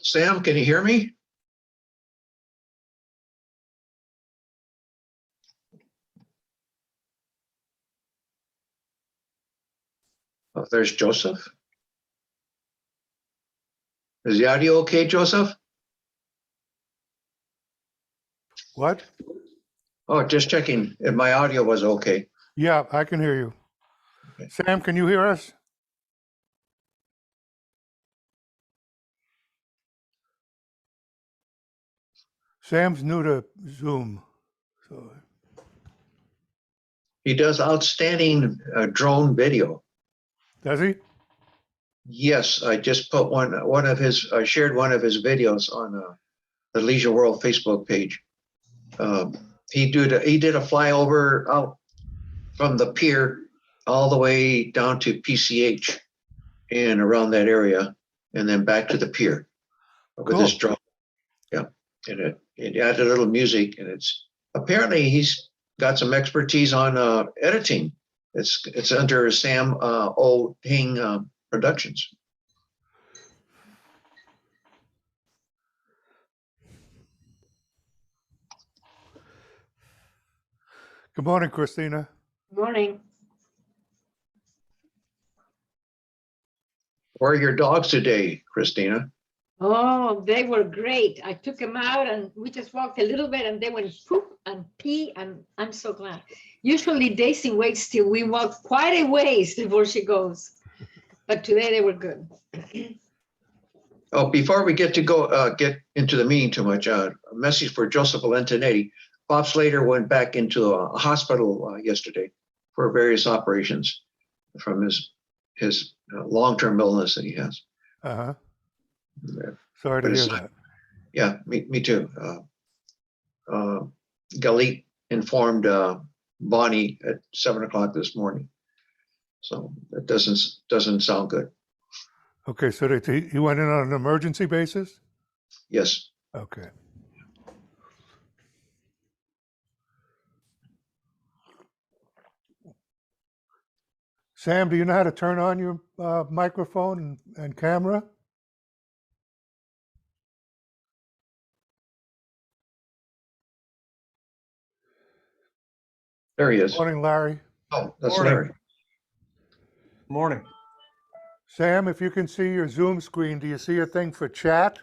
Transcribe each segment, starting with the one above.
Sam, can you hear me? Oh, there's Joseph. Is the audio okay, Joseph? What? Oh, just checking if my audio was okay. Yeah, I can hear you. Okay. Sam, can you hear us? Sam's new to Zoom. So He does outstanding drone video. does he? Yes, I just put one of his, I shared one of his videos on the Leisure World Facebook page. He did a flyover out from the pier all the way down to PCH and around that area, and then back to the pier with his Cool. drone. Yeah, and it added a little music, and it's apparently he's got some expertise on editing. It's under Sam O. Hing Productions. Good morning, Christina. Morning. Where are your dogs today, Christina? Oh, they were great. I took them out and we just walked a little bit and they went poop and pee, and I'm so glad. Usually Daisy waits till we walk quite a ways before she goes. But today they were good. Oh, before we get into the meeting too much, a message for Joseph Valentinetti. Bob Slater went back into a hospital yesterday for various operations from his long-term illness that he has. Uh-huh. Yeah. Sorry to But hear it's- that. Yeah, me too. Galit informed Bonnie at 7 o'clock this morning. So that doesn't sound good. Okay, so he went in on an emergency basis? Yes. Okay. Sam, do you know how to turn on your microphone and camera? There he is. Morning, Larry. Oh, that's Morning. Larry. Morning. Sam, if you can see your Zoom screen, do you see a thing for chat?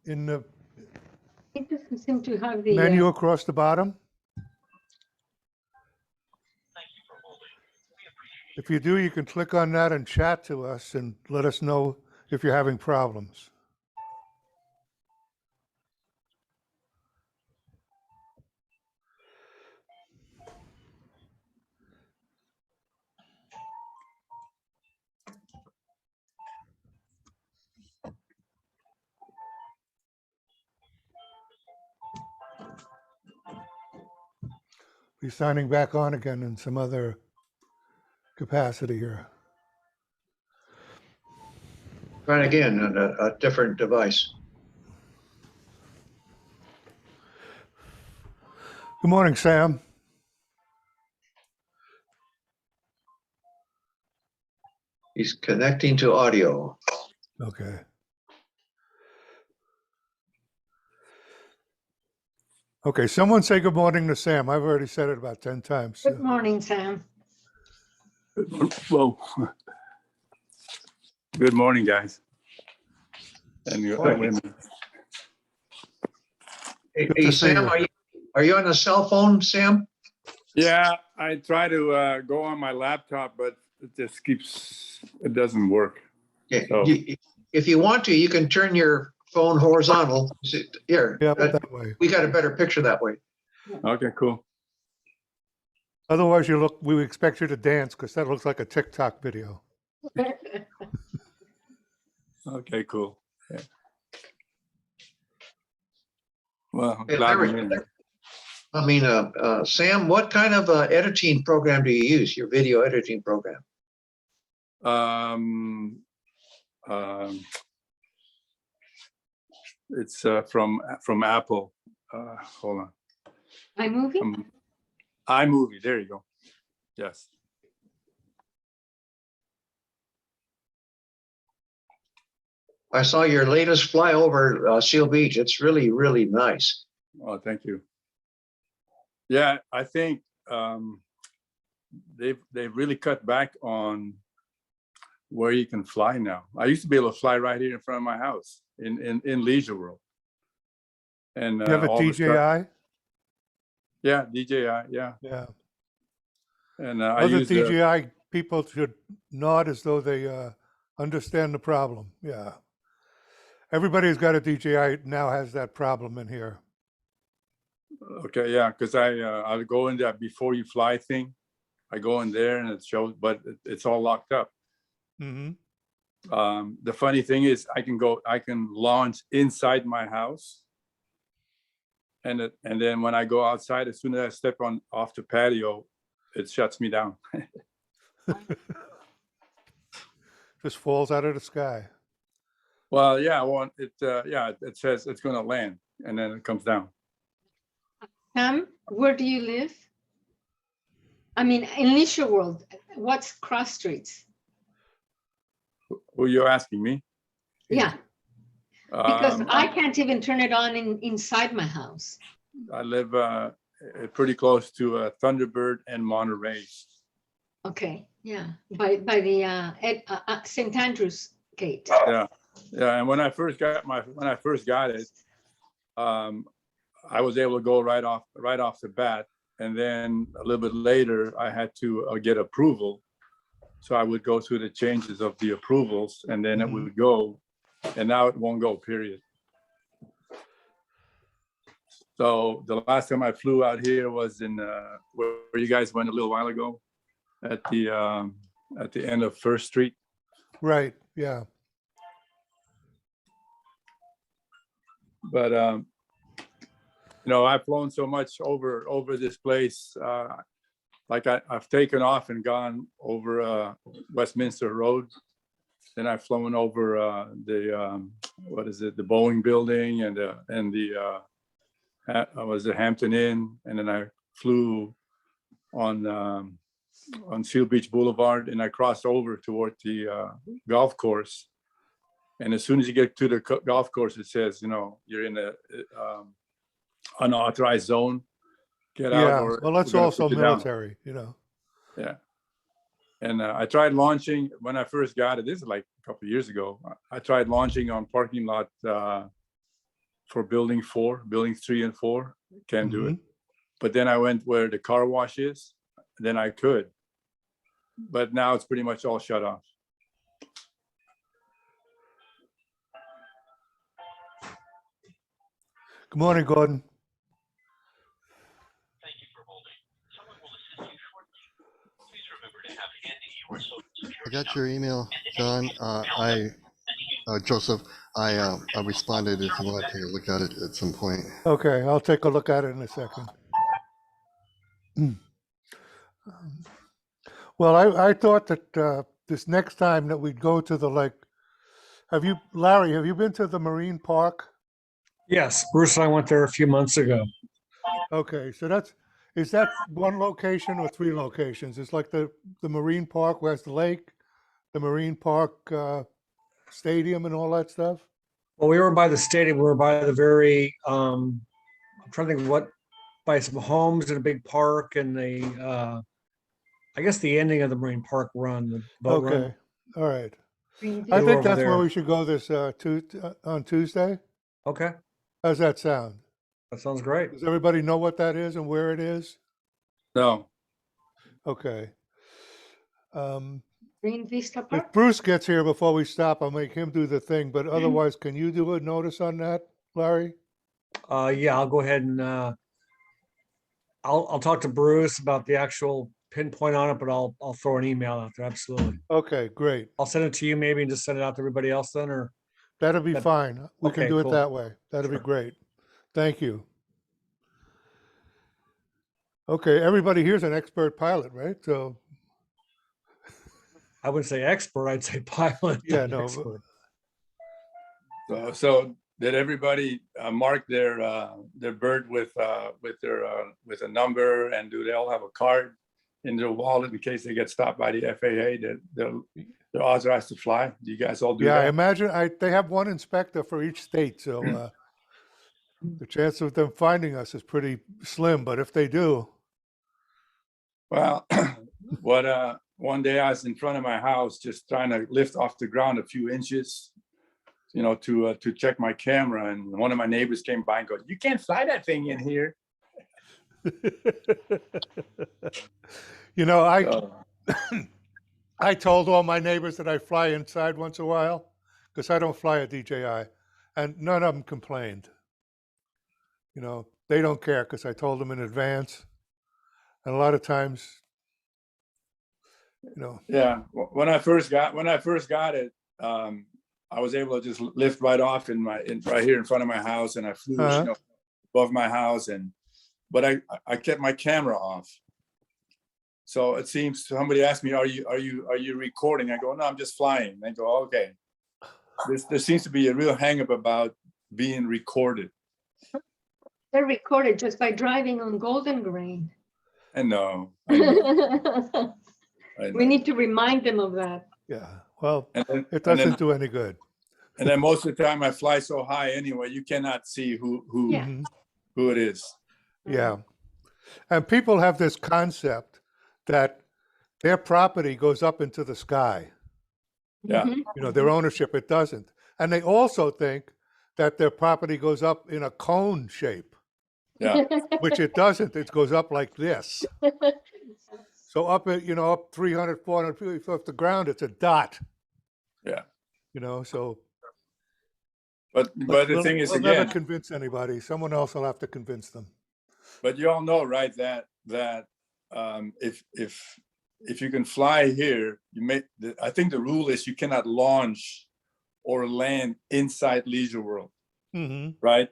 In the It doesn't seem to have the menu across the bottom? If you do, you can click on that and chat to us and let us know if you're having problems. Be signing back on again in some other capacity here. Try it again on a different device. Good morning, Sam. He's connecting to audio. Okay. Okay, someone say good morning to Sam. I've already said it about 10 times. good morning, Sam. Well, good morning, guys. And you, Morning. women. Hey, Good hey, to see Sam, you. are you on a cell phone, Sam? Yeah, I try to go on my laptop, but it just it doesn't work. Yeah. So- If you want to, you can turn your phone horizontal. Here, Yeah, that way. we got a better picture that way. Okay, cool. Otherwise, we expect you to dance because that looks like a TikTok video. Okay, cool. Yeah. Well, I'm Hey, glad Larry, I'm in. I mean, Sam, what kind of editing program do you use? Your video editing program? It's from Apple. Hold on. iMovie? iMovie. There you go. Yes. I saw your latest flyover Seal Beach. It's really, really nice. Oh, thank you. Yeah, I think they've really cut back on where you can fly now. I used to be able to fly right here in front of my house in Leisure World. And You have a all the stuff- DJI? Yeah, DJI, yeah. Yeah. And I Other use DJI people should nod as though they understand the problem. Yeah. Everybody who's got a DJI now has that problem in here. okay, yeah, because I'll go in that before you fly thing. I go in there and it shows, but it's all locked up. Hmm. The funny thing is I can launch inside my house. And then when I go outside, as soon as I step off the patio, it shuts me down. Just falls out of the sky. Well, yeah, it says it's gonna land and then it comes down. Sam, where do you live? I mean, in Leisure World, what's cross streets? Who you asking me? Yeah, because I Um, can't even turn it on inside my house. I live pretty close to Thunderbird and Monterey. Okay, yeah, by the St. Andrew's Gate. Yeah, yeah. And when I first got it, I was able to go right off the bat. And then a little bit later, I had to get approval. So I would go through the changes of the approvals, and then it would go. And now it won't go. Period. So the last time I flew out here was in where you guys went a little while ago, at the end of First Street. Right. Yeah. But I've flown so much over this place. Like I've taken off and gone over Westminster Road. Then I've flown over the Boeing building and the was the Hampton Inn, and then I flew on Seal Beach Boulevard, and I crossed over toward the golf course. And as soon as you get to the golf course, it says, you're in a unauthorized zone. Get out. Yeah. Or Well, that's we're gonna also put you down. military, you know. Yeah. And I tried launching when I first got it. This is like a couple of years ago. I tried launching on parking lot for building 3 and 4. Can't do it. But then I went where the car wash is. Then I could. But now it's pretty much all shut off. Good morning, Gordon. Thank you for holding. Someone will assist you shortly. Please remember to have handy your social security I got your email, John. Joseph, I responded if you want to take a look at it at some point. Okay, I'll take a look at it in a second. Well, I thought that this next time that we'd go to the lake. Larry, have you been to the Marine Park? Yes, Bruce and I went there a few months ago. Okay, so is that one location or 3 locations? It's like the Marine Park, where's the lake, the Marine Park stadium and all that stuff? Well, we were by the stadium. We were by the very, I'm trying to think by some homes in a big park and I guess the ending of the Marine Park run, the boat run. Okay, all right. I were think over that's there. where we should go this on Tuesday. Okay, How's that sound? that sounds great. Does everybody know what that is and where it is? No. Okay. Green Vista If Park? Bruce gets here before we stop, I'll make him do the thing, but otherwise, can you do a notice on that, Larry? Yeah, I'll go ahead and I'll talk to Bruce about the actual pinpoint on it, but I'll throw an email out there. Absolutely. Okay, great. I'll send it to you maybe and just send it out to everybody else then, or That'll be That- fine. We can okay, do it cool. that way. That'll be Sure. great. Thank you. Okay, everybody here's an expert pilot, right? So, I wouldn't say expert, I'd say pilot. Yeah, not no, expert. So did everybody mark their bird with a number, and do they all have a card? in their wallet in case they get stopped by the FAA that they're authorized to fly? Do you guys all do Yeah, I that? imagine they have one inspector for each state, so the chance of them finding us is pretty slim, but if they do, Well, one day I was in front of my house just trying to lift off the ground a few inches, to check my camera, and one of my neighbors came by and goes, "You can't fly that thing in here." you know, So, I told all my neighbors that I fly inside once in a while because I don't fly a DJI, and none of them complained. They don't care because I told them in advance, and a lot of times, yeah, when I first got it, I was able to just lift right off right here in front of my house, and I flew, Uh-huh. above my house, but I kept my camera off. So it seems somebody asked me, "Are you recording?" I go, "No, I'm just flying." They go, "Okay." There seems to be a real hang up about being recorded. They're recorded just by driving on Golden Grain. I know. We need to remind them of that. yeah. Well, And then, it and doesn't then, do any good. and then most of the time I fly so high anyway, you cannot see who Yeah. Mhm. who it is. Yeah. And people have this concept that their property goes up into the sky. Yeah. Mhm. Their ownership, it doesn't. And they also think that their property goes up in a cone shape, Yeah. which it doesn't. It goes up like this. So up at, up 300, 400 feet off the ground, it's a dot. Yeah. So. But the thing is, we'll never again, convince anybody. Someone else will have to convince them. but you all know, right, that if you can fly here, I think the rule is you cannot launch or land inside Leisure World, Mm-hmm. right?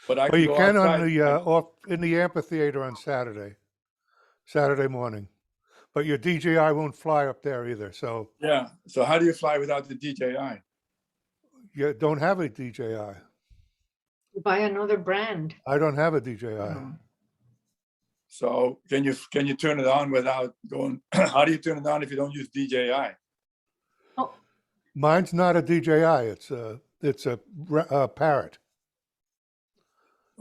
But I Well, can you go can on outside. the in the amphitheater on Saturday morning, but your DJI won't fly up there either. So Yeah. So how do you fly without the DJI? you don't have a DJI. Buy another brand. I don't have a DJI. So can you turn it on without going? How do you turn it on if you don't use DJI? Mine's not a DJI. It's a Parrot.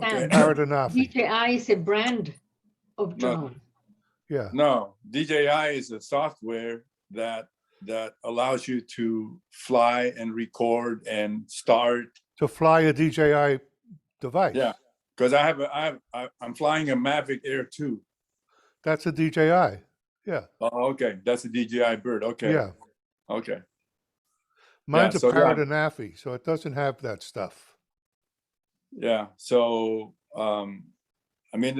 Okay. Parrot Anafi. DJI is a brand of No. drone. Yeah. No, DJI is a software that allows you to fly and record and start. To fly a DJI device. Yeah, because I'm flying a Mavic Air 2. That's a DJI. Yeah. Oh, okay, that's a DJI Bird. Okay. Yeah. Okay. Mine's so, a Parrot Anafi, so it doesn't have that stuff. Yeah. So, I mean,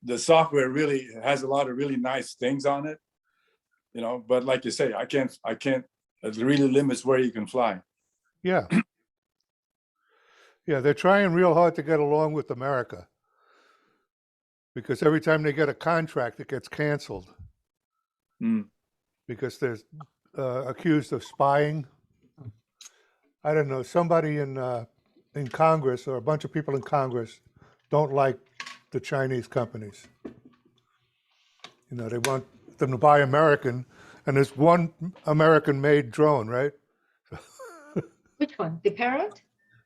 the software really has a lot of really nice things on it, but like you say, I can't, it really limits where you can fly. Yeah. Yeah, they're trying real hard to get along with America because every time they get a contract, it gets canceled because they're accused of spying. I don't know, somebody in Congress or a bunch of people in Congress don't like the Chinese companies. They want them to buy American, and there's one American-made drone, right? Which one? The Parrot?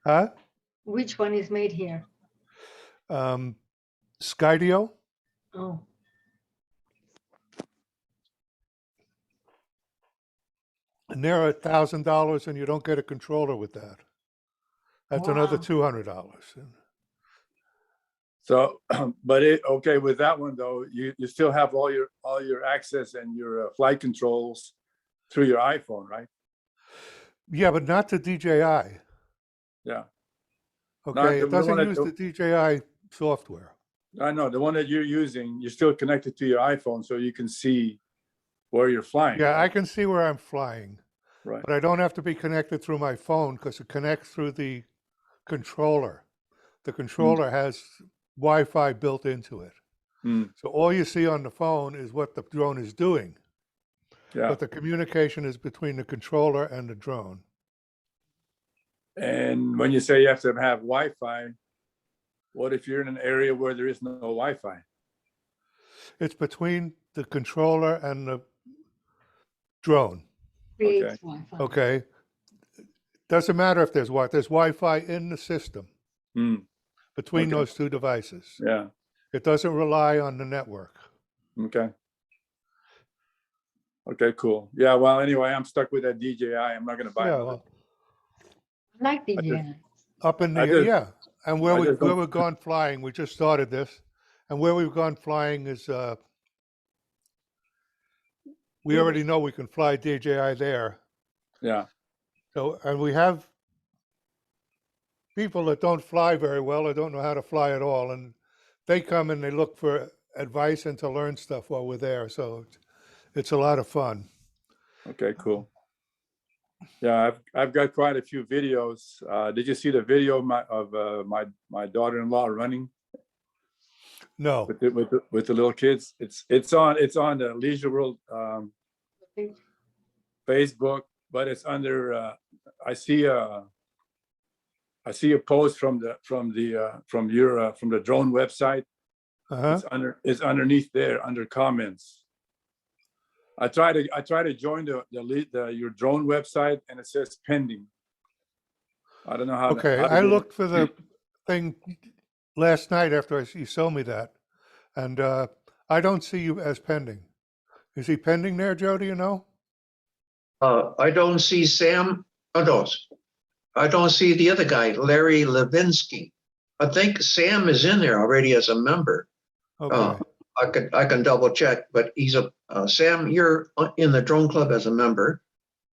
Huh? Which one is made here? Skydio. Oh, And they're $1,000, and you don't get a controller with that. That's another Wow. $200. So, but okay, with that one though, you still have all your access and your flight controls through your iPhone, right? Yeah, but not the DJI. Yeah, Okay, the it doesn't one use that- the DJI software. I know the one that you're using. You're still connected to your iPhone, so you can see where you're flying. Yeah, I right? can see where I'm flying, Right. but I don't have to be connected through my phone because it connects through the controller. The controller has Wi-Fi built into it. Mm. So all you see on the phone is what the drone is doing, Yeah. but the communication is between the controller and the drone. And when you say you have to have Wi-Fi, what if you're in an area where there is no Wi-Fi? It's between the controller and the drone. Creates Wi-Fi. Okay. Doesn't matter if there's there's Wi-Fi in the system Hmm, between Okay. those two devices. yeah, It doesn't rely on the network. okay. Okay, cool. Yeah, well, anyway, I'm stuck with that DJI. I'm not gonna buy Yeah, another. well, I like the I just- up in the I just- yeah, and where I we just where don't- we've gone flying, we just started this, and where we've gone flying is we already know we can fly DJI there. Yeah, So, and we have people that don't fly very well or don't know how to fly at all, and they come and they look for advice and to learn stuff while we're there. So it's a lot of fun. okay, cool. Yeah, I've got quite a few videos. Did you see the video of my daughter-in-law running No, with the little kids? It's on the Leisure World Facebook, but it's under I see a post from the drone website. uh-huh. It's underneath there under comments. I try to join your drone website and it says pending. I don't know how. Okay, how to I do it. looked for the thing last night after you showed me that, and I don't see you as pending. Is he pending there, Joe? Do you know? I don't see Sam. Oh, no, I don't see the other guy, Larry Levinsky. I think Sam is in there already as a member. Okay, I can double check, but he's Sam, you're in the drone club as a member.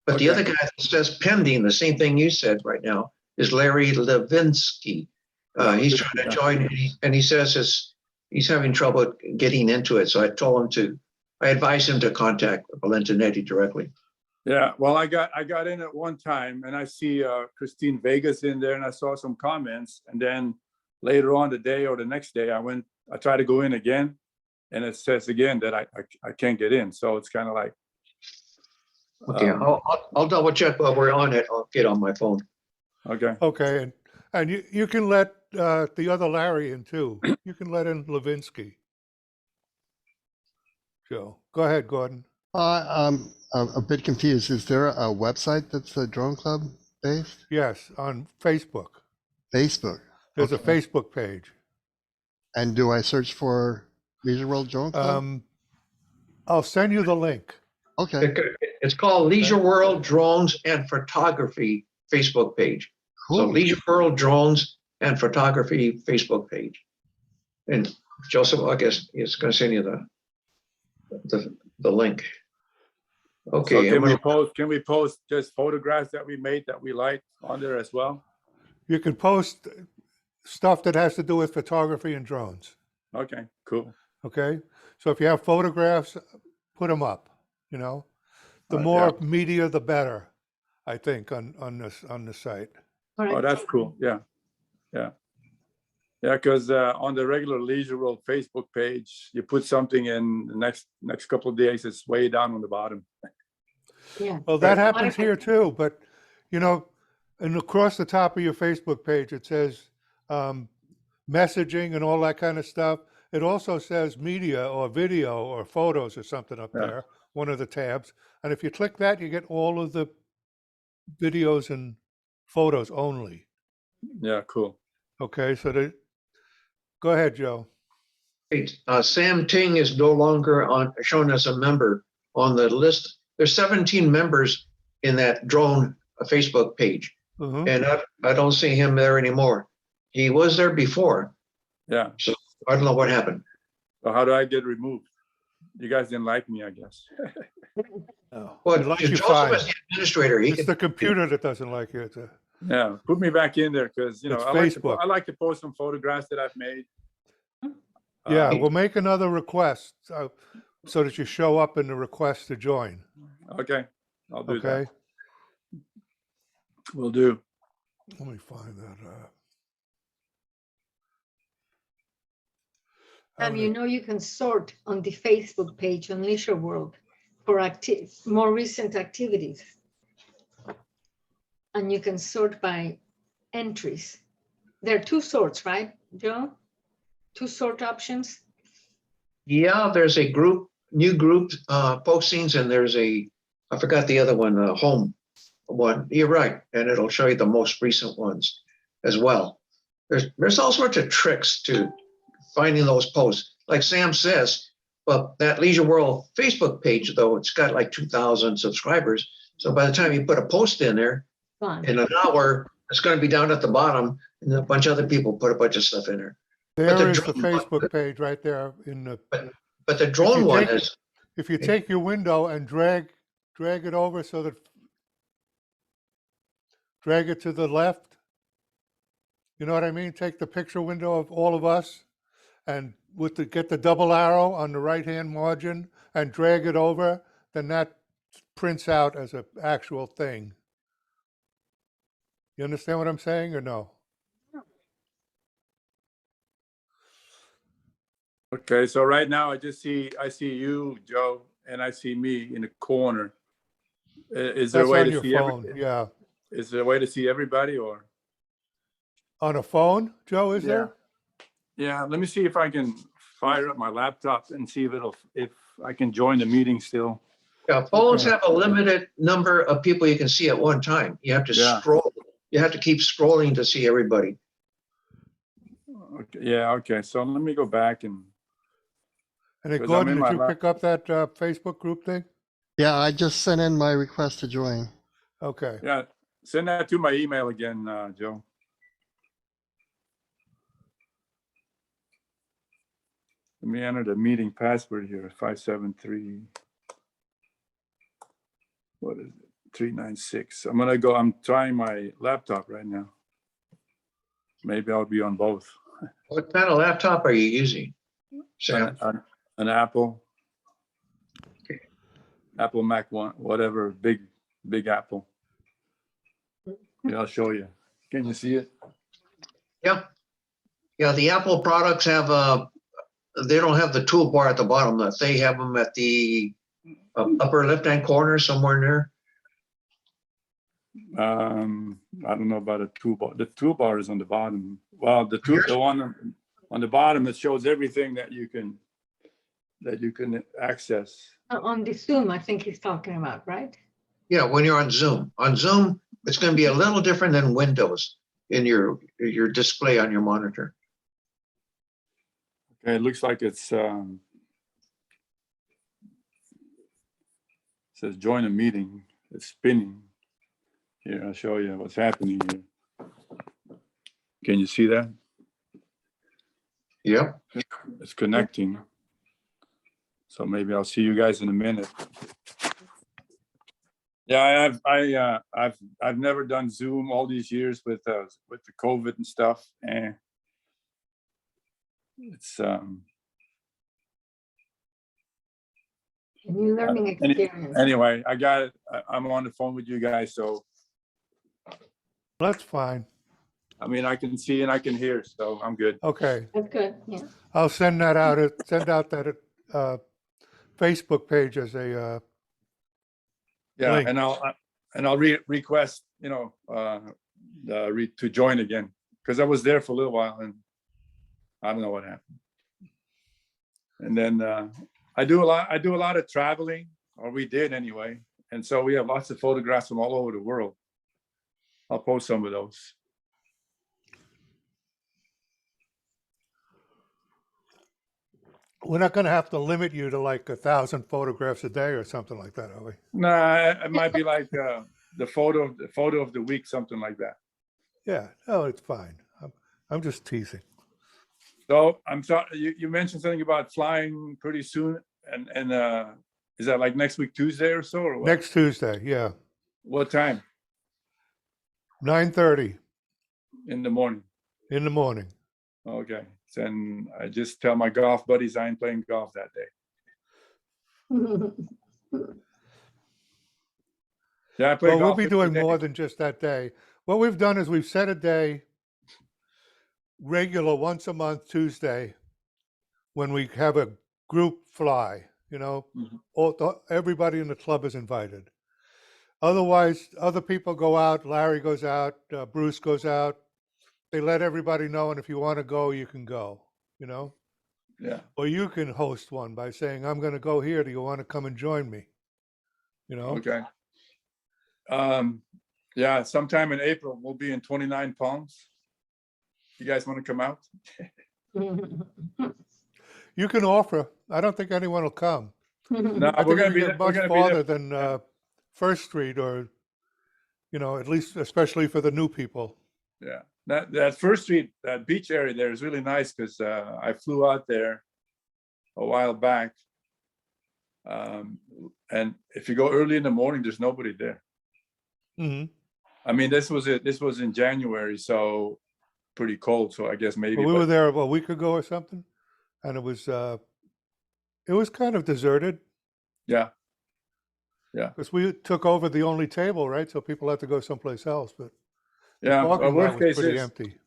But the Okay. other guy that says pending, the same thing you said right now, is Larry Levinsky. He's trying to join and he says he's having trouble getting into it. So I advised him to contact Valentinetti directly. Yeah, well, I got in at one time and I see Christine Vegas in there and I saw some comments, and then later on the day or the next day I tried to go in again and it says again that I can't get in. So it's kind of like, Okay, I'll double check while we're on it. I'll get on my phone. okay, okay, and you can let the other Larry in too. You can let in Levinsky. Joe, go ahead, Gordon. I'm a bit confused. Is there a website that's the Drone Club based? Yes, on Facebook. Facebook. There's a Okay. Facebook page. And do I search for Leisure World Drone Club? I'll send you the link. Okay, It's called Leisure World Drones and Photography Facebook page. So cool. Leisure World Drones and Photography Facebook page. And Joseph, I guess, is going to send you the link. Okay. so I'm can we post just photographs that we made that we liked on there as well? You can post stuff that has to do with photography and drones. Okay, cool. Okay, so if you have photographs, put them up. You know, the more media, the better. I think on the site. Oh, that's cool. Yeah. Because on the regular Leisure World Facebook page, you put something in the next couple of days, it's way down on the bottom. Yeah. Well, that Right. happens here too, but you know, and across the top of your Facebook page, it says messaging and all that kind of stuff. It also says media or video or photos or something up Yeah. there, one of the tabs. And if you click that, you get all of the videos and photos only. Yeah, cool. Okay, so go ahead, Joe. Sam Ting is no longer shown as a member on the list. There's 17 members in that drone Facebook page, Mhm. and I don't see him there anymore. He was there before. Yeah. I don't know what happened. So how do I get removed? You guys didn't like me, I guess. Oh, Well, we like you Joseph fine. is the administrator. He It's can, the computer that doesn't like you. Yeah, put me back in there because It's I Facebook. like to post some photographs that I've made. Yeah, Um, we'll make another request so that you show up in the request to join. Okay, I'll do Okay, that. Will do. let me find that. You know, you can sort on the Facebook page on Leisure World for more recent activities. And you can sort by entries. There are two sorts, right, Joe? Two sort options. yeah, there's a group new group postings, and there's I forgot the other one, home one. You're right, and it'll show you the most recent ones as well. There's all sorts of tricks to finding those posts. Like Sam says, but that Leisure World Facebook page, though, it's got like 2,000 subscribers. So by the time you put a post in there, Fun. in an hour, it's going to be down at the bottom, and a bunch of other people put a bunch of stuff in there. There the is the drone one- Facebook page right there in the, But the drone one take- is, if you take your window and drag it over so that, drag it to the left. You know what I mean? Take the picture window of all of us and get the double arrow on the right-hand margin and drag it over, then that prints out as an actual thing. You understand what I'm saying or no? Okay, so right now I see you, Joe, and I see me in the corner. Is there a That's way on to your see phone, yeah. is there a way to see everybody or? On a phone, Joe, is there? Yeah, let me see if I can fire up my laptop and see if I can join the meeting still. yeah, phones Okay. have a limited number of people you can see at one time. You have to Yeah. scroll. You have to keep scrolling to see everybody. Okay, yeah, okay, so let me go back and, And then 'Cause I'm Gordon, in did my you lap- pick up that Facebook group thing? Yeah, I just sent in my request to join. Okay. yeah, send that to my email again, Joe. Let me enter the meeting password here, 573. What is it? 396. I'm trying my laptop right now. Maybe I'll be on both. What kind of laptop are you using, Sam? An Apple. Apple Mac one, whatever, big Apple. Yeah, I'll show you. Can you see it? Yeah. Yeah, the Apple products have they don't have the toolbar at the bottom. That they have them at the upper left-hand corner somewhere in there. I don't know about a toolbar. The toolbar is on the bottom. Well, the Yours? one on the bottom, it shows everything that you can access. On the Zoom, I think he's talking about, right? Yeah, when you're on Zoom. On Zoom, it's going to be a little different than Windows in your display on your monitor. Okay, it looks like it's says join a meeting. It's spinning. Here, I'll show you what's happening here. Can you see that? Yep. It's connecting. So maybe I'll see you guys in a minute. Yeah, I've never done Zoom all these years with the COVID and stuff, and it's A new learning experience. anyway. I got it. I'm on the phone with you guys, so That's fine. I mean I can see and I can hear, so I'm good. Okay. That's good, yeah. I'll send that out, send out that Facebook page as a, Yeah, Link. and I'll request to join again because I was there for a little while and I don't know what happened. And then I do a lot of traveling, or we did anyway, and so we have lots of photographs from all over the world. I'll post some of those. we're not going to have to limit you to like 1,000 photographs a day or something like that, are we? Nah, it might be like the photo of the week, something like that. Yeah, no, it's fine. I'm just teasing. So I'm sorry, you mentioned something about flying pretty soon, and is that like next week Tuesday or so, or what? Next Tuesday, yeah, What time 9:30 in the morning? in the morning. Okay, then I just tell my golf buddies I ain't playing golf that day. Yeah, I play Well, we'll golf be every doing day. more than just that day. What we've done is we've set a day, regular once a month Tuesday, when we have a group fly. You know, Mhm. everybody in the club is invited. Otherwise, other people go out. Larry goes out. Bruce goes out. They let everybody know, and if you want to go, you can go. You know. Yeah. Or you can host one by saying, I'm going to go here. Do you want to come and join me? You know? Okay. Yeah, sometime in April, we'll be in 29 Palms. You guys want to come out? You can offer. I don't think anyone will come. No, I we're think gonna we be get there. We're much gonna be farther there. than First Street, or, at least especially for the new people. Yeah, that First Street, that beach area there is really nice because I flew out there a while back. And if you go early in the morning, there's nobody there. Hmm. I mean, this was in January, so pretty cold. So I guess maybe, But we were but there a week ago or something, and it was kind of deserted yeah, because we took over the only table, right? So people had to go someplace else. But the yeah. Well, parking lot worst was case pretty is empty.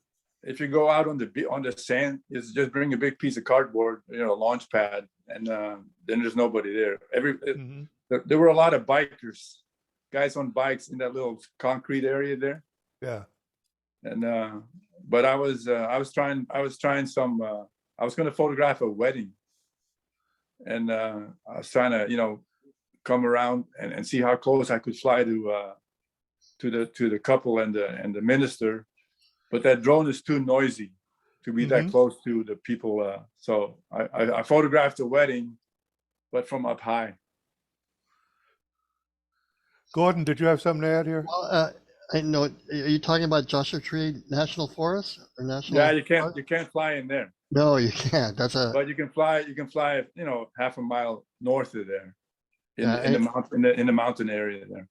if you go out on the sand, is just bring a big piece of cardboard, launch pad, and then there's nobody there. Hmm. There were a lot of bikers, guys on bikes in that little concrete area there. Yeah. And but I was trying some. I was going to photograph a wedding, and I was trying to come around and see how close I could fly to the couple and the minister, but that drone is too noisy to be that Mhm. close to the people. So I photographed the wedding, but from up high. Gordon, did you have something to add here? Well, I know, are you talking about Joshua Tree National Forest or National? Yeah, you Park? can't fly in there, No, you can't. That's a, but you can fly half a mile north of there in Yeah, in the mountain area there.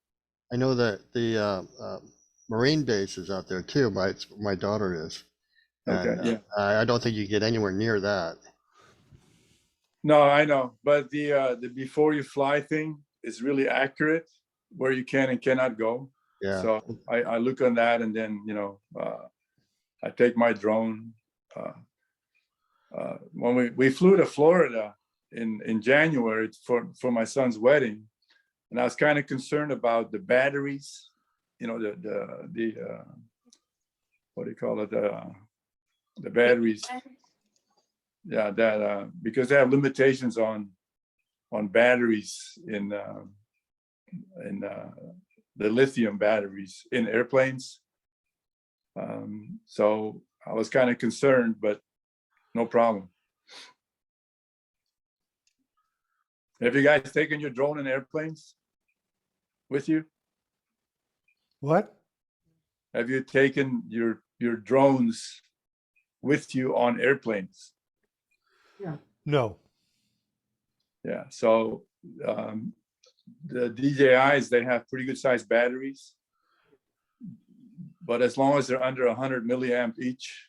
I know that the Marine base is out there too. My daughter is. Okay, And yeah. I don't think you get anywhere near that. No, I know, but the before you fly thing is really accurate where you can and cannot go. Yeah. So I look on that, and then I take my drone. When we flew to Florida in January for my son's wedding, and I was kind of concerned about the batteries, the what do you call it, the batteries. Yeah, that because they have limitations on batteries in the lithium batteries in airplanes. So I was kind of concerned, but no problem. Have you guys taken your drone in airplanes with you? What? Have you taken your drones with you on airplanes? No. Yeah, so the DJIs, they have pretty good sized batteries, but as long as they're under 100 milliamp each,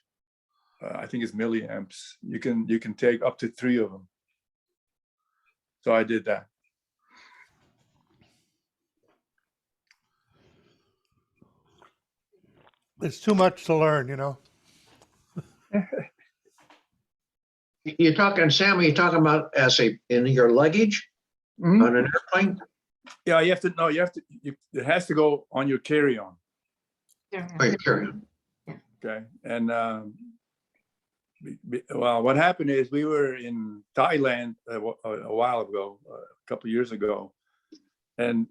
I think it's milliamps, you can take up to 3 of them. So I did that. It's too much to learn, You're talking, Sam, are you talking about in your luggage on an airplane? Yeah, you have to, it has to go on your carry-on. Oh, you carry on. Okay, and well, what happened is we were in Thailand a while ago, a couple of years ago, and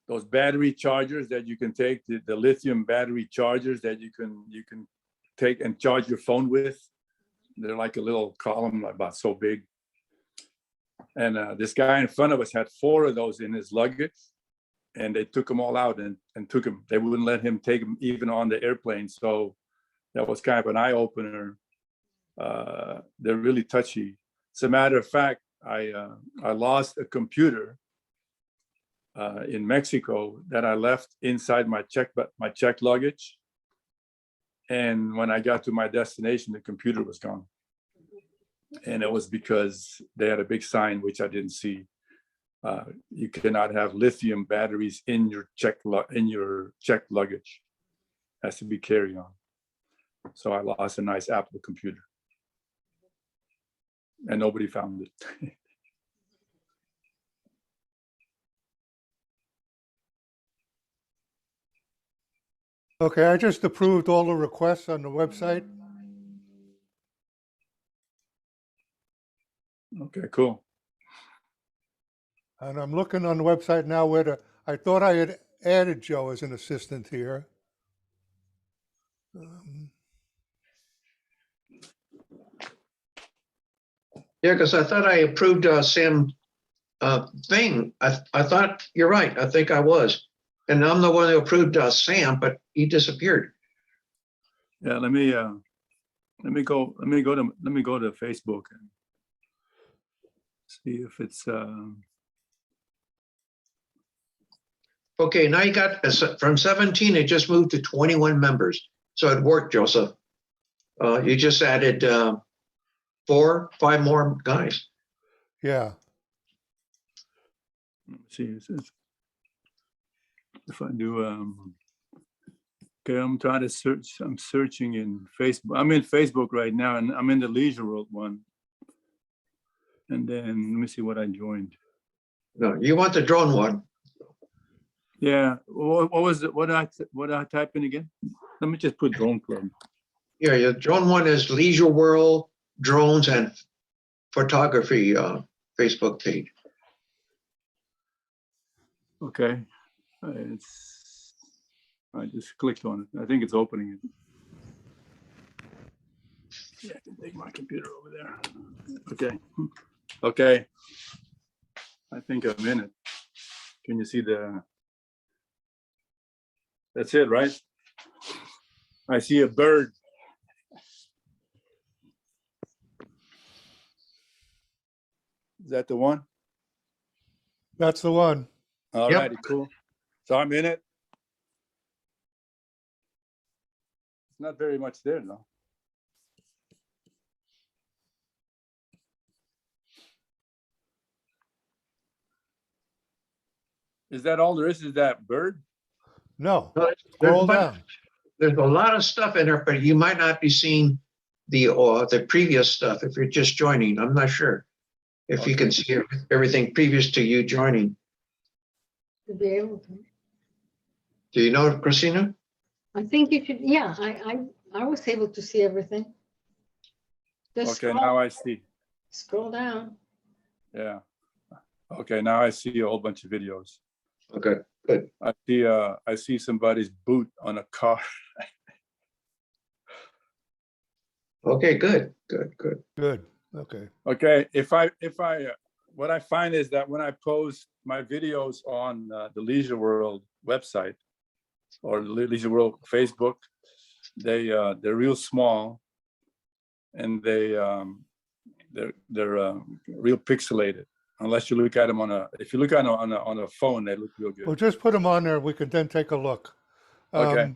those battery chargers that you can take, the lithium battery chargers that you can take and charge your phone with. They're like a little column about so big. And this guy in front of us had 4 of those in his luggage, and they took them all out and took them. They wouldn't let him take them even on the airplane. So that was kind of an eye opener. They're really touchy. As a matter of fact, I lost a computer in Mexico that I left inside my checked luggage. And when I got to my destination, the computer was gone. And it was because they had a big sign, which I didn't see. You cannot have lithium batteries in your checked luggage. It has to be carry on. So I lost a nice Apple computer. And nobody found it. Okay, I just approved all the requests on the website. Okay, cool. And I'm looking on the website now where I thought I had added Joe as an assistant here. Yeah, because I thought I approved Sam thing. I thought, you're right, I think I was. And I'm the one who approved Sam, but he disappeared. Yeah, let me go to Facebook and see if it's Okay, now you got, from 17, it just moved to 21 members. So it worked, Joseph. You just added 5 more guys. Yeah, let me see if I do okay, I'm trying to search. I'm searching in Facebook. I'm in Facebook right now, and I'm in the Leisure World one. And then let me see what I joined. No, you want the drone one. Yeah, what was it? What did I type in again? Let me just put Drone Club. Yeah, your drone one is Leisure World, drones, and photography Facebook page. Okay, I just clicked on it. I think it's opening it. Yeah, I can take my computer over there. Okay, okay. I think I'm in it. Can you see that's it, right? I see a bird. Is that the one? that's the one. All Yep. righty, cool. So I'm in it. It's not very much there, though. Is that all there is? Is that bird? No, No, scroll down. There's a lot of stuff in there, but you might not be seeing the previous stuff if you're just joining. I'm not sure if you can see everything previous to you joining. To be able to. Do you know, Christina? I think you should, yeah, I was able to see everything. Just Okay, now I see. scroll down. Yeah. Okay, now I see a whole bunch of videos. Okay. I see somebody's boot on a car. Okay, good. Good, okay. Okay, what I find is that when I post my videos on the Leisure World website or the Leisure World Facebook, they're real small, and they're real pixelated. Unless you look at them if you look at them on a phone, they look real good. Well, just put them on there. We can then take a look. Okay.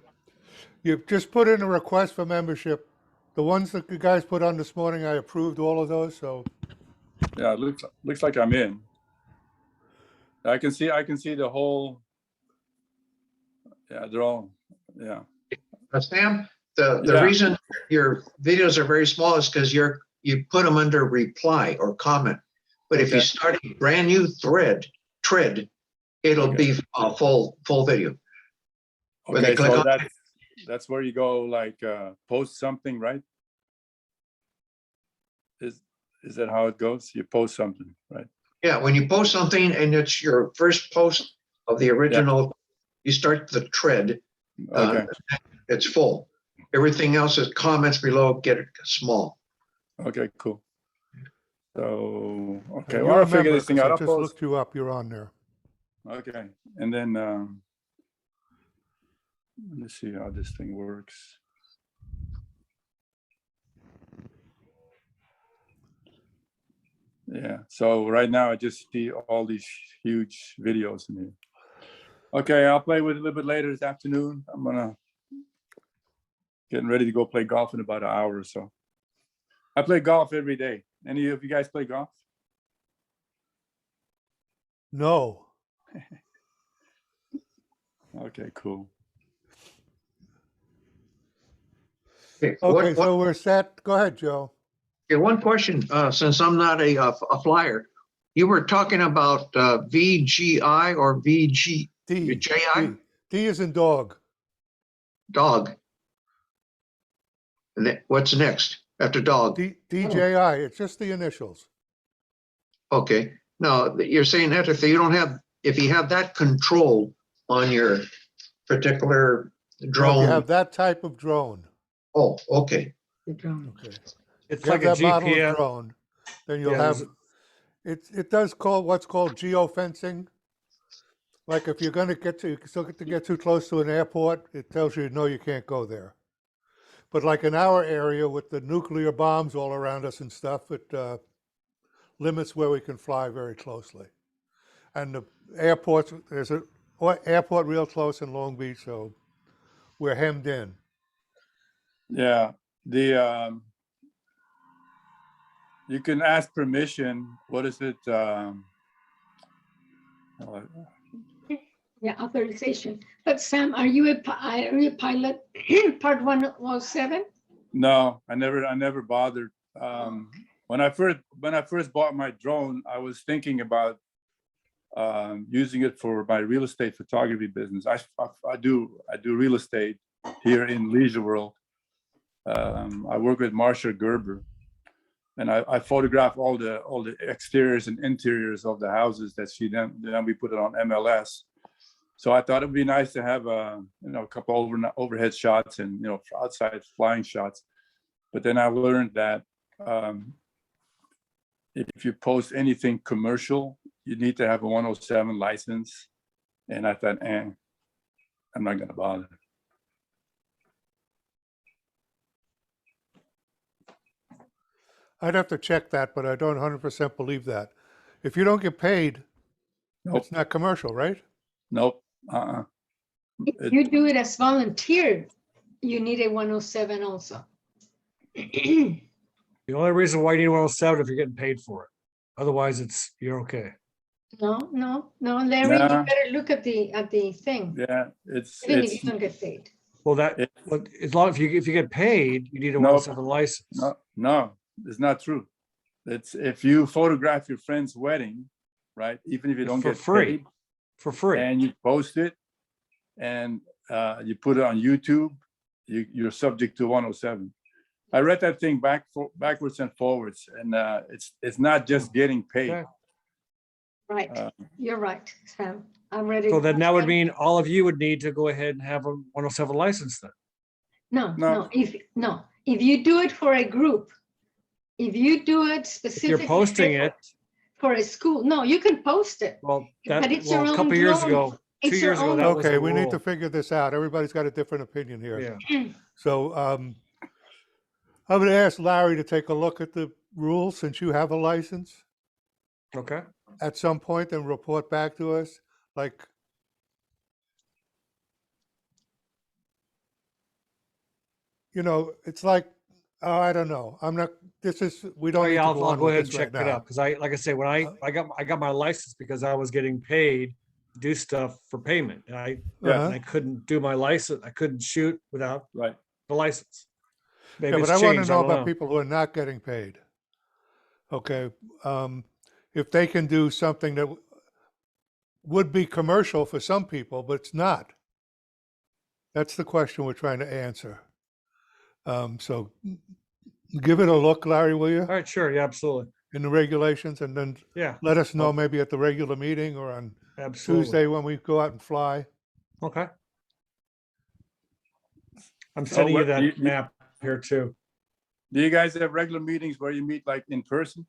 You just put in a request for membership. The ones that you guys put on this morning, I approved all of those, so Yeah, it looks like I'm in. I can see the whole. Yeah, they're all. Yeah. Sam, the Yeah. reason your videos are very small is because you put them under reply or comment. But if you Okay. start a brand new thread, it'll Okay. be a full video. When they Okay, click so on that's where you go, like post something, right? Is that how it goes? You post something, right? Yeah, when you post something and it's your first post of the original, you start the thread. Okay. It's full. Everything else is comments below, get it small. Okay, cool. So, okay, and well, you're I'll a figure member this thing because out. I I'll just post. looked you up. You're on there. Okay, and then let me see how this thing works. Yeah, so right now I just see all these huge videos in here. Okay, I'll play with it a little bit later this afternoon. I'm getting ready to go play golf in about an hour or so. I play golf every day. Any of you guys play golf? No. Okay, cool. Okay, Okay, so we're set. Go ahead, Joe. one question, since I'm not a flyer, you were talking about VGI or VG, D. JI? D is in dog. Dog. And what's next after dog? DJI. It's just the initials. Okay, no, you're saying that if you don't have, if you have that control on your particular Now, if you drone, have that type of drone, oh, okay, The drone. okay. It's If you like have a that model of GPS. drone, then you'll Yeah, have, there's- it does call what's called geofencing. Like if you're gonna get to, you still get to get too close to an airport, it tells you, no, you can't go there. But like in our area with the nuclear bombs all around us and stuff, it limits where we can fly very closely. And the airports, there's a airport real close in Long Beach, so we're hemmed in. Yeah, you can ask permission. What is it? Yeah, authorization. But Sam, are you a pilot? Part 107? No, I never bothered. When I first bought my drone, I was thinking about using it for my real estate photography business. I do real estate here in Leisure World. I work with Marsha Gerber, and I photograph all the exteriors and interiors of the houses that she then we put it on MLS. So I thought it'd be nice to have a couple overhead shots and outside flying shots. But then I learned that if you post anything commercial, you need to have a 107 license. And I thought, I'm not gonna bother. I'd have to check that, but I don't 100% believe that. If you don't get paid, Nope, it's not commercial, right? nope, If you do it as volunteer, you need a 107 also. The only reason why you need 107 if you're getting paid for it. Otherwise, you're okay. No, Larry, you Nah. better look at the thing, yeah, even if you don't get paid. Well, It- as long if you get paid, you need a Nope. 107 license. no, it's not true. It's if you photograph your friend's wedding, right? Even if you don't For get free. paid, For free. and you post it, and you put it on YouTube, you're subject to 107. I read that thing backwards and forwards, and it's not just getting paid. Okay. Right, Uh, you're right, Sam. I'm ready. So then that would mean all of you would need to go ahead and have a 107 license then. No, if you do it for a group, if you do it If specifically. you're posting it, For a school, no, you can post it. well, But it's your a own couple years drone. ago, It's 2 your years ago, own- that was Okay, the we need to rule. figure this out. Everybody's got a different opinion here. Yeah. So I'm going to ask Larry to take a look at the rules since you have a license Okay. at some point and report back to us. Like, it's like, oh, I don't know. I'm not, we Oh don't need yeah, to I'll go on go with ahead and this check right it now. out. Cause like I say, when I got my license because I was getting paid to do stuff for payment. And Uh-huh. I couldn't do my license. I couldn't shoot without right. the license. Yeah, Maybe but it's I want to changed. know don't about people who are not getting paid. Okay, if they can do something that would be commercial for some people, but it's not. That's the question we're trying to answer. So give it a look, Larry, will you, All right, sure. Yeah, absolutely. in the regulations, and then Yeah, let us know maybe at the regular meeting or on absolutely. Tuesday when we go out and fly. Okay. I'm So sending you what- that you- map here too. Do you guys have regular meetings where you meet like in person?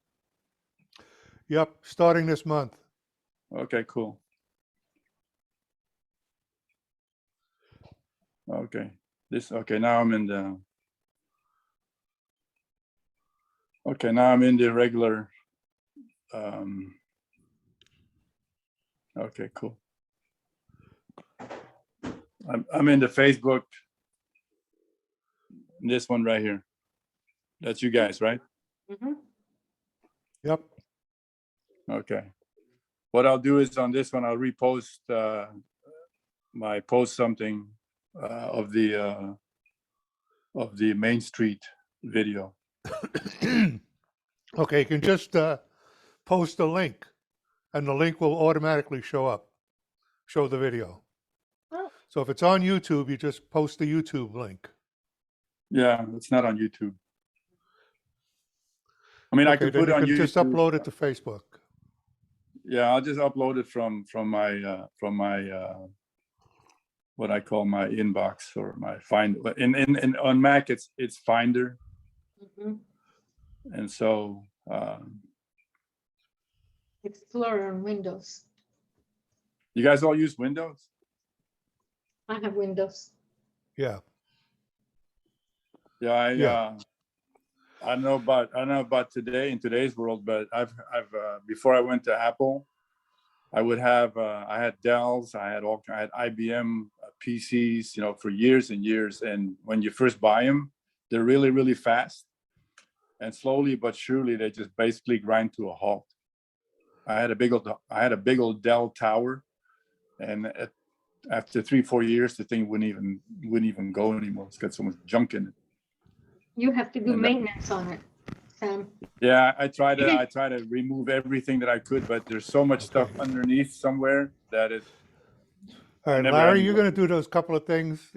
Yep, starting this month. Okay, cool. Okay, now I'm in the. Okay, now I'm in the regular. Okay, cool. I'm in the Facebook. This one right here. That's you guys, right? Mhm. Yep. Okay. What I'll do is on this one, I'll repost post something of the Main Street video. Okay, you can just post a link, and the link will automatically show the video. Oh. So if it's on YouTube, you just post the YouTube link. Yeah, it's not on YouTube. I mean, I Okay, could then put it you on can YouTube. just upload it to Facebook. Yeah, I'll just upload it from my what I call my inbox or my find in on Mac it's Finder, Mhm. and so Explorer on Windows. you guys all use Windows? I have Windows. Yeah, Yeah, Yeah. I don't know about today in today's world, but I've before I went to Apple, I would have I had Dells, I had IBM PCs, you know, for years and years. And when you first buy them, they're really, really fast, and slowly but surely they just basically grind to a halt. I had a big old Dell tower, and after 3-4 years, the thing wouldn't even go anymore. It's got so much junk in it. You have to do And maintenance on it, Sam. yeah, I try to remove everything that I could, but there's so much stuff Okay. underneath somewhere that it. all I right, never Larry, had- you're gonna do those couple of things,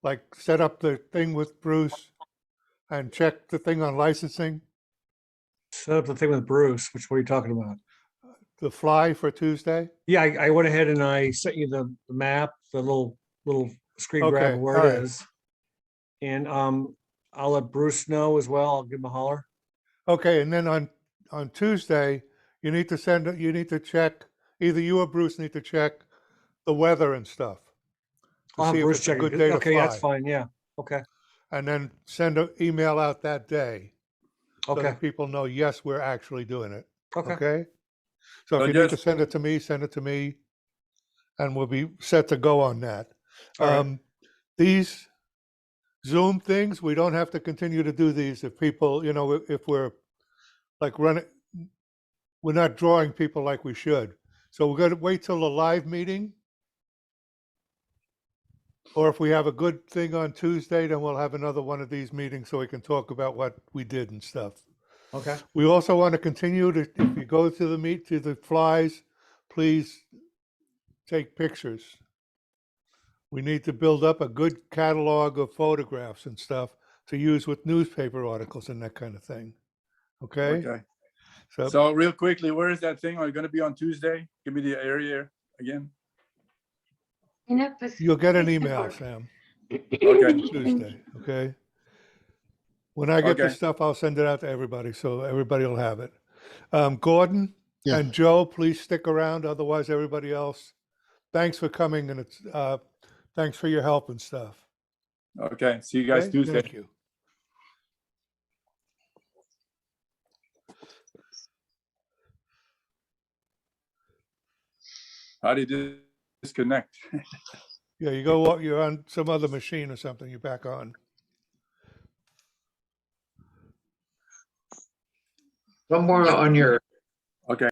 like set up the thing with Bruce and check the thing on licensing, Set up the thing with Bruce, which what are you talking about? the fly for Tuesday. Yeah, I went ahead and I sent you the map, the little screen grab Okay, of where all it right. is. And I'll let Bruce know as well. I'll give him a holler. Okay, and then on Tuesday, you need to check, either you or Bruce need to check the weather and stuff. To I'll have see if Bruce it's a check good it. day to Okay, that's fly. fine. Yeah. Okay. And then send an email out that day so Okay. that people know, yes, we're actually doing it. Okay. Okay? So So if you need to just- send it to me, and we'll be set to go on that. All right. These Zoom things, we don't have to continue to do these if people, if we're like we're not drawing people like we should. So we're going to wait till the live meeting. Or if we have a good thing on Tuesday, then we'll have another one of these meetings so we can talk about what we did and stuff. Okay. We also want to continue to, if you go to the flies, please take pictures. We need to build up a good catalog of photographs and stuff to use with newspaper articles and that kind of thing. Okay? Okay. So, So real quickly, where is that thing? Are you going to be on Tuesday? Give me the area again. you'll get an email, Sam, Okay. Tuesday, okay? When I get the Okay. stuff, I'll send it out to everybody, so everybody will have it. Gordon Yeah. and Joe, please stick around, otherwise everybody else. Thanks for coming, and thanks for your help and stuff. Okay. See you guys Okay? Tuesday. Thank you. How do you disconnect? Yeah, you're on some other machine or something, you're back on. Somewhere on your Okay.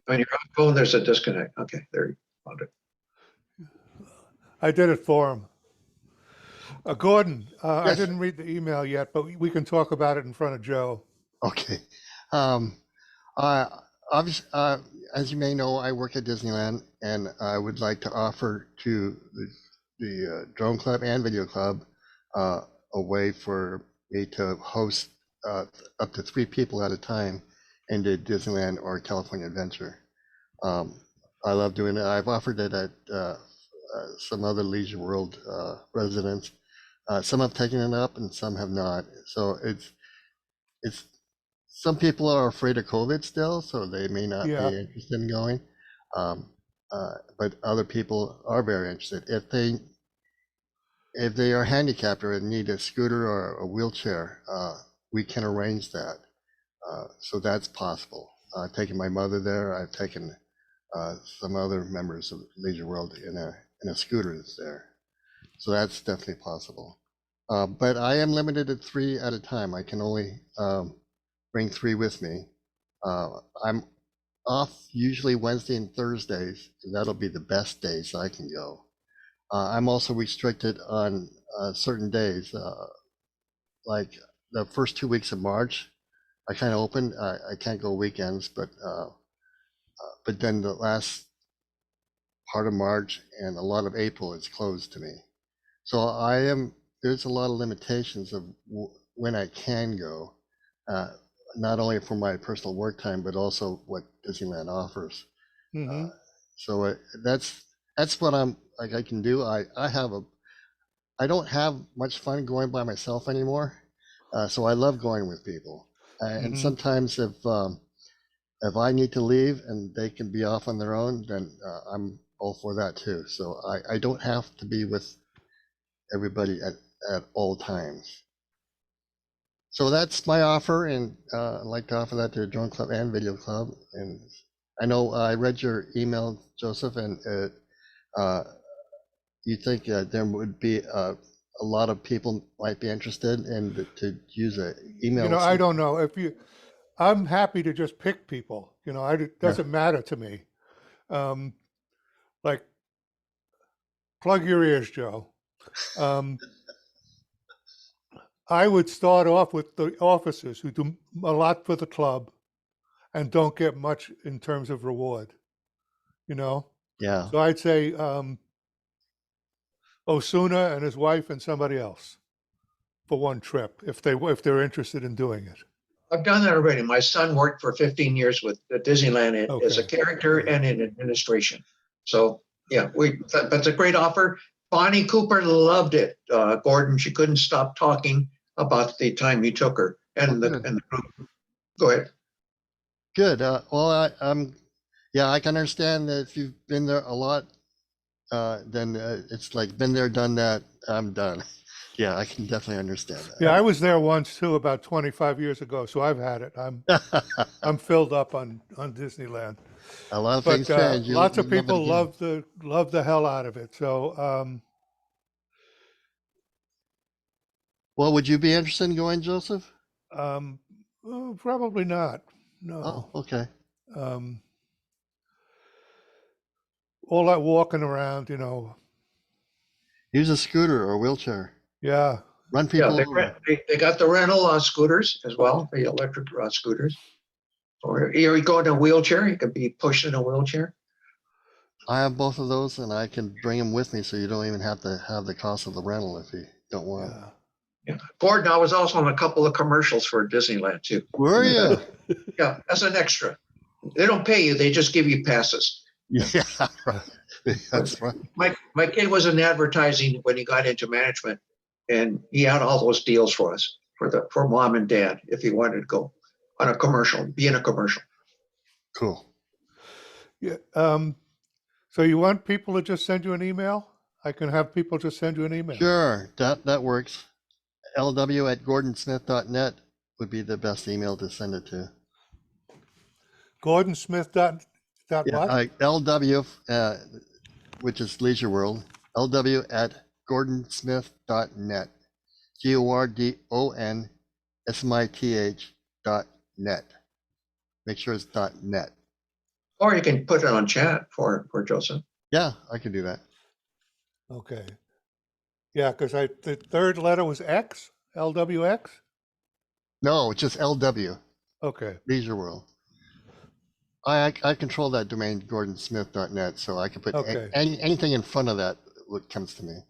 phone, there's a disconnect. Okay, there you found it. I did it for him. Gordon, I Yes. didn't read the email yet, but we can talk about it in front of Joe. Okay. Obviously, as you may know, I work at Disneyland, and I would like to offer to the Drone Club and Video Club a way for me to host up to 3 people at a time into Disneyland or California Adventure. I love doing it. I've offered it at some other Leisure World residents. Some have taken it up and some have not. So it's some people are afraid of COVID still, so they may not Yeah. be interested in going. But other people are very interested. If they are handicapped or need a scooter or a wheelchair, we can arrange that. So that's possible. I've taken my mother there. I've taken some other members of Leisure World in a scooter that's there. So that's definitely possible. But I am limited at 3 at a time. I can only bring 3 with me. I'm off usually Wednesday and Thursdays. That'll be the best days I can go. I'm also restricted on certain days, like the first 2 weeks of March. I kind of open. I can't go weekends, but then the last part of March and a lot of April is closed to me. So there's a lot of limitations of when I can go, not only for my personal work time, but also what Disneyland offers. hmm So that's what I'm like. I can do. I don't have much fun going by myself anymore. So I love going with people. And Mhm. sometimes if I need to leave and they can be off on their own, then I'm all for that too. So I don't have to be with everybody at all times. So that's my offer, and I'd like to offer that to the Drone Club and Video Club. And I know I read your email, Joseph, and you think there would be a lot of people might be interested in to use a email. I don't know if you. I'm happy to just pick people. It doesn't matter to me. Like, plug your ears, Joe. I would start off with the officers who do a lot for the club and don't get much in terms of reward. Yeah. So I'd say Osuna and his wife and somebody else for one trip if they're interested in doing it. I've done that already. My son worked for 15 years with Disneyland as a Okay. character and in administration. So yeah, that's a great offer. Bonnie Cooper loved it. Gordon, she couldn't stop talking about the time you took her and the group. Go ahead. Good. Well, yeah, I can understand that if you've been there a lot, then it's like been there, done that. I'm done. Yeah, I can definitely understand that. Yeah, I was there once too, about 25 years ago, so I've had it. I'm filled up on Disneyland. A lot of But things change. lots of You'll people love it again. love the hell out of it. So Well, would you be interested in going, Joseph? probably not. No. Oh, okay. All that walking around, Use a scooter or wheelchair. yeah. Run Yeah, people over. they got the rental on scooters as well, the electric scooters. Or you go in a wheelchair, you can be pushed in a wheelchair. I have both of those, and I can bring them with me, so you don't even have to have the cost of the rental if you don't want. Yeah. Yeah. Gordon, I was also on a couple of commercials for Disneyland too. Were you? Yeah, as an extra. They don't pay you, they just give you passes. Yeah, right. That's right. My kid was in advertising when he got into management, and he had all those deals for us for mom and dad if he wanted to go on a commercial, be in a commercial. Cool. Yeah. So you want people to just send you an email? I can have people just send you an email. Sure, that works. lw@gordonsmith.net would be the best email to send it to. Gordon Smith dot what? LW, which is Leisure World, lw@gordonsmith.net. GORDONSMITH.net. Make sure it's .net. Or you can put it on chat for Joseph. Yeah, I can do that. Okay. Yeah, because the third letter was X, LWX. No, it's just LW, Okay. Leisure World. I control that domain, gordonsmith.net, so I can put Okay. anything in front of that what comes to me.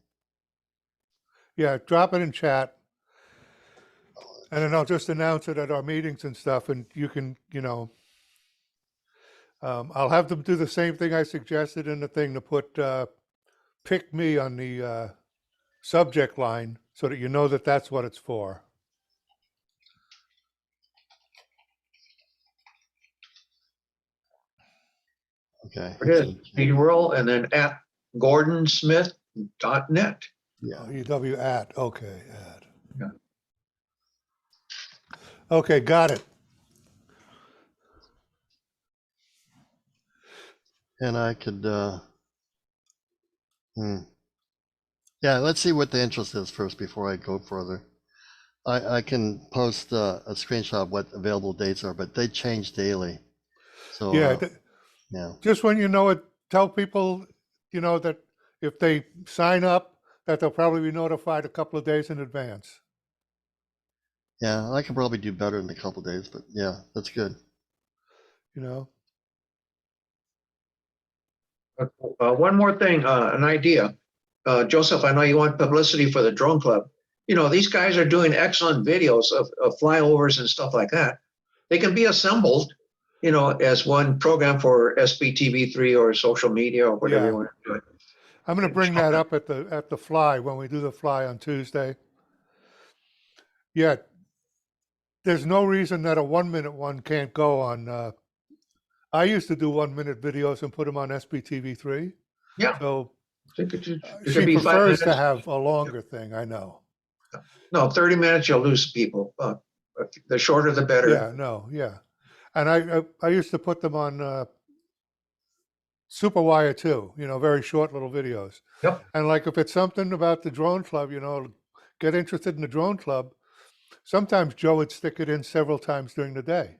Yeah, drop it in chat. And then I'll just announce it at our meetings and stuff, and you can, I'll have them do the same thing I suggested in the thing to put pick me on the subject line so that you know that that's what it's for. Okay. It is URL and then at gordonsmith.net. Yeah. EW at, okay, at. Yeah. Okay, got it. And I could, yeah, let's see what the interest is first before I go further. I can post a screenshot of what available dates are, but they change daily. So, Yeah, yeah. just when you know it, tell people, that if they sign up, that they'll probably be notified a couple of days in advance. Yeah, I can probably do better in a couple days, but yeah, that's good. One more thing, an idea. Joseph, I know you want publicity for the Drone Club. These guys are doing excellent videos of flyovers and stuff like that. They can be assembled as one program for SBTV3 or social media or whatever Yeah. you want to do it. I'm going to bring that up at the fly when we do the fly on Tuesday. Yeah, there's no reason that a 1 minute one can't go on. I used to do 1 minute videos and put them on SBTV3. Yeah. So I think it should she be 5 prefers to minutes. have a longer thing. I know. No, 30 minutes, you'll lose people. The shorter, the better. Yeah, no, yeah. And I used to put them on Superwire too, very short little videos. Yep. And like if it's something about the drone club, get interested in the drone club. Sometimes Joe would stick it in several times during the day,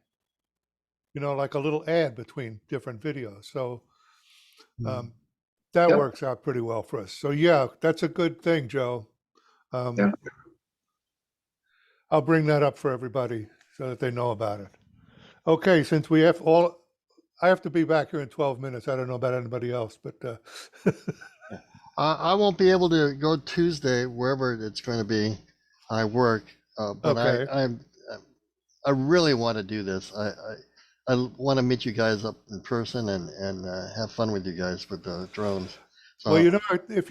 like a little ad between different videos. So that Yep. works out pretty well for us. So yeah, that's a good thing, Joe. Yeah. I'll bring that up for everybody so that they know about it. Okay, since we have I have to be back here in 12 minutes. I don't know about anybody else, but I won't be able to go Tuesday wherever it's going to be. I work, but Okay. I really want to do this. I want to meet you guys up in person and have fun with you guys with the drones. So, well, if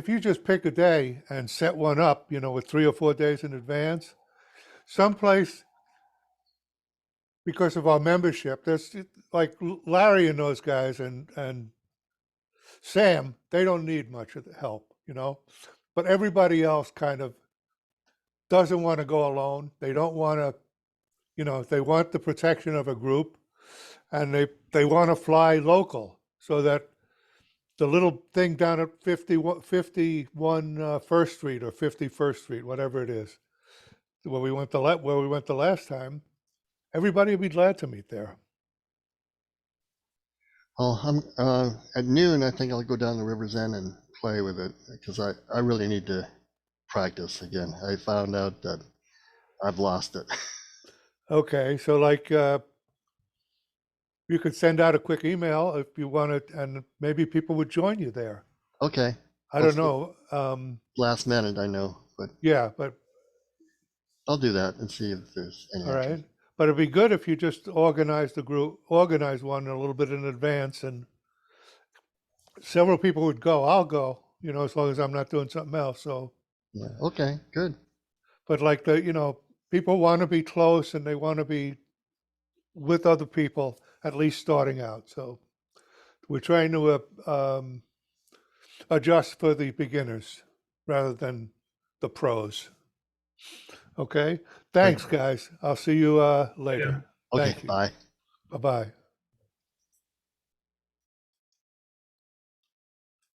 you just pick a day and set one up, with 3 or 4 days in advance, someplace, because of our membership, there's like Larry and those guys and Sam, they don't need much of the help, but everybody else kind of doesn't want to go alone. They don't want to, they want the protection of a group, and they want to fly local so that the little thing down at 51 First Street or 51st Street, whatever it is, where we went the last time, everybody would be glad to meet there. well, I'm at noon. I think I'll go down to River's End and play with it because I really need to practice again. I found out that I've lost it. Okay, so like you could send out a quick email if you wanted, and maybe people would join you there. Okay, I don't know. last minute, I know, but Yeah, but I'll do that and see if there's any. all interest. right. But it'd be good if you just organize one a little bit in advance, and several people would go. I'll go, as long as I'm not doing something else. So, Yeah. Okay, good. but like people want to be close and they want to be with other people, at least starting out. So we're trying to adjust for the beginners rather than the pros. Okay. Thanks, guys. I'll see you later. Okay, Thank you. bye. Bye-bye.